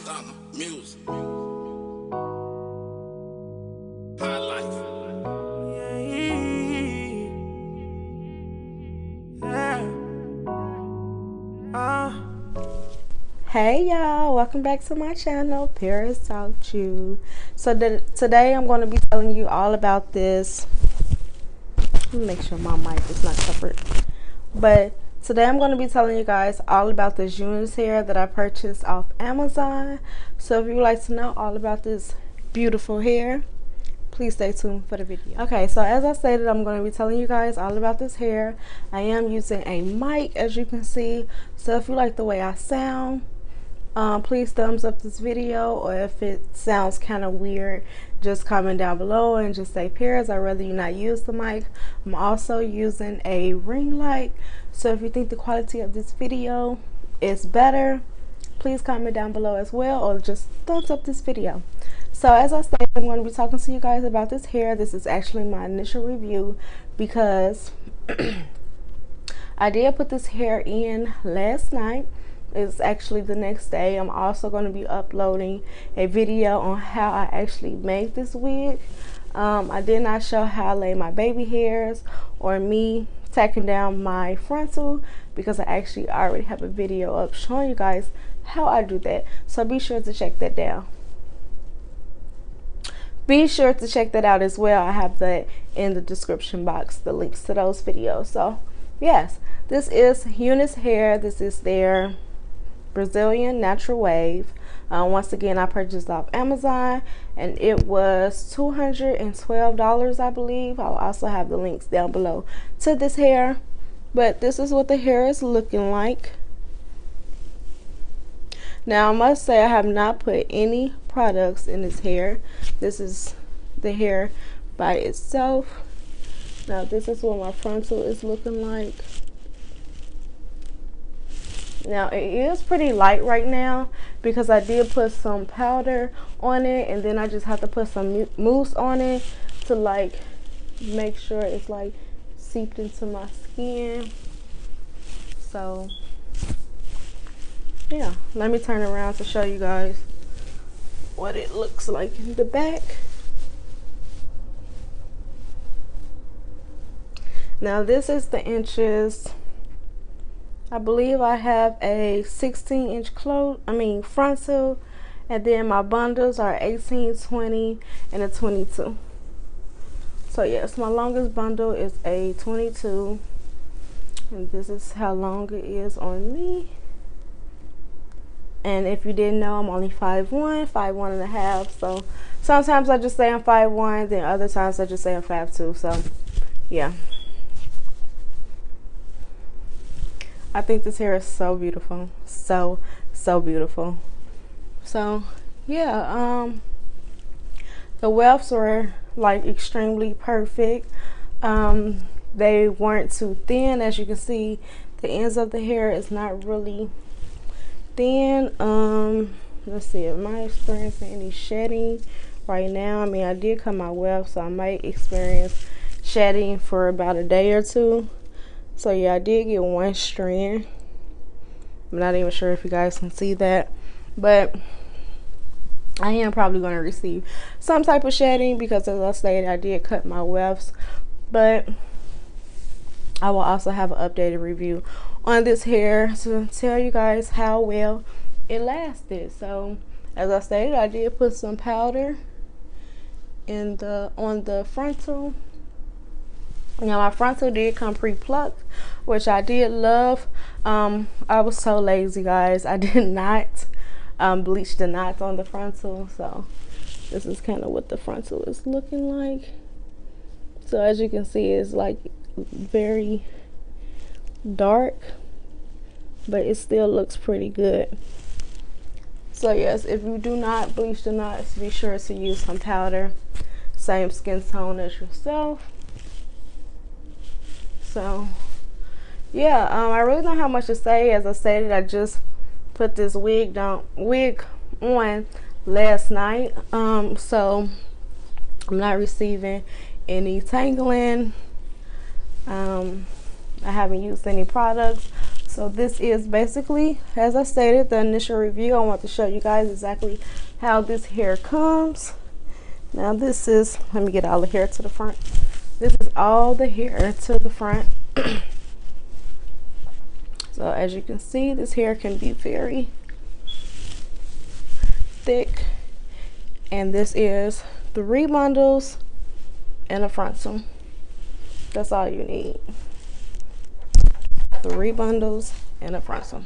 Stunner music. High life. Hey y'all, welcome back to my channel, Paris Talk You. So today I'm going to be telling you all about this. Let me make sure my mic is not covered. But today I'm going to be telling you guys all about this Unice hair that I purchased off Amazon. So if you would like to know all about this beautiful hair, please stay tuned for the video. Okay, so as I stated, I'm going to be telling you guys all about this hair. I am using a mic, as you can see. So if you like the way I sound, please thumbs up this video, or if it sounds kind of weird, just comment down below and just say Paris, I'd rather you not use the mic. I'm also using a ring light, so if you think the quality of this video is better, please comment down below as well, or just thumbs up this video. So as I said, I'm going to be talking to you guys about this hair. This is actually my initial review because I did put this hair in last night. It's actually the next day. I'm also going to be uploading a video on how I actually made this wig. I did not show how I laid my baby hairs or me tacking down my frontal because I actually already have a video up showing you guys how I do that. So be sure to check that down. Be sure to check that out as well. I have that in the description box, the links to those videos. So yes, this is Unice hair. This is their Brazilian natural wave. Once again, I purchased off Amazon and it was $212, I believe. I'll also have the links down below to this hair, but this is what the hair is looking like. Now I must say I have not put any products in this hair. This is the hair by itself. Now this is what my frontal is looking like. Now it is pretty light right now because I did put some powder on it, and then I just have to put some mousse on it to like make sure it's like seeped into my skin. So yeah, let me turn around to show you guys what it looks like in the back. Now this is the inches. I believe I have a 16-inch frontal, and then my bundles are 18, 20, and a 22. So yes, my longest bundle is a 22, and this is how long it is on me. And if you didn't know, I'm only 5'1", 5'1 and a half. So sometimes I just say I'm 5'1", then other times I just say I'm 5'2". So yeah. I think this hair is so beautiful. So beautiful. So yeah, the wefts were like extremely perfect. They weren't too thin. As you can see, the ends of the hair is not really thin. Let's see, am I experiencing any shedding right now? I mean, I did cut my weft, so I might experience shedding for about a day or two. So yeah, I did get one strand. I'm not even sure if you guys can see that, but I am probably going to receive some type of shedding because, as I stated, I did cut my wefts. But I will also have an updated review on this hair to tell you guys how well it lasted. So as I stated, I did put some powder on the frontal. Now my frontal did come pre-plucked, which I did love. I was so lazy, guys. I did not bleach the knots on the frontal. So this is kind of what the frontal is looking like. So as you can see, it's like very dark, but it still looks pretty good. So yes, if you do not bleach the knots, be sure to use some powder, same skin tone as yourself. So yeah, I really don't have much to say. As I stated, I just put this wig on last night, so I'm not receiving any tangling. I haven't used any products, So this is basically, as I stated, the initial review. I want to show you guys exactly how this hair comes. Now this is, let me get all the hair to the front. This is all the hair to the front. So as you can see, this hair can be very thick. And this is 3 bundles and a frontal. That's all you need. 3 bundles and a frontal.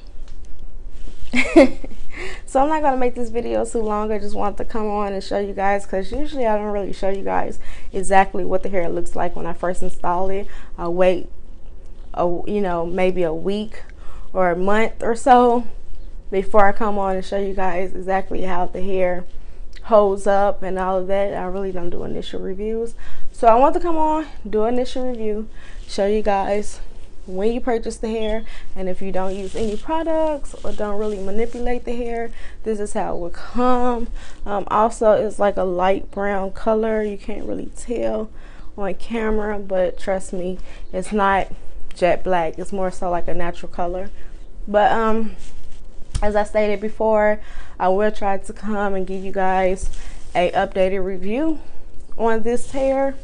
So I'm not going to make this video too long. I just wanted to come on and show you guys, because usually I don't really show you guys exactly what the hair looks like when I first install it. I'll wait maybe a week or a month or so before I come on and show you guys exactly how the hair holds up and all of that. I really don't do initial reviews. So I want to come on, do an initial review, show you guys when you purchase the hair, and if you don't use any products or don't really manipulate the hair, this is how it will come. Also, it's like a light brown color. You can't really tell on camera, but trust me, it's not jet black. It's more so like a natural color. But as I stated before, I will try to come and give you guys a updated review on this hair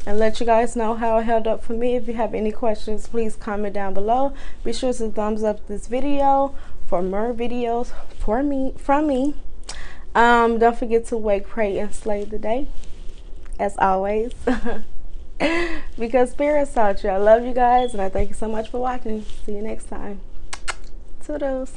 and let you guys know how it held up for me. If you have any questions, please comment down below. Be sure to thumbs up this video for more videos from me. Don't forget to wake, pray, and slay the day, as always. Because spirits taught you. I love you guys, and I thank you so much for watching. See you next time. Toodles.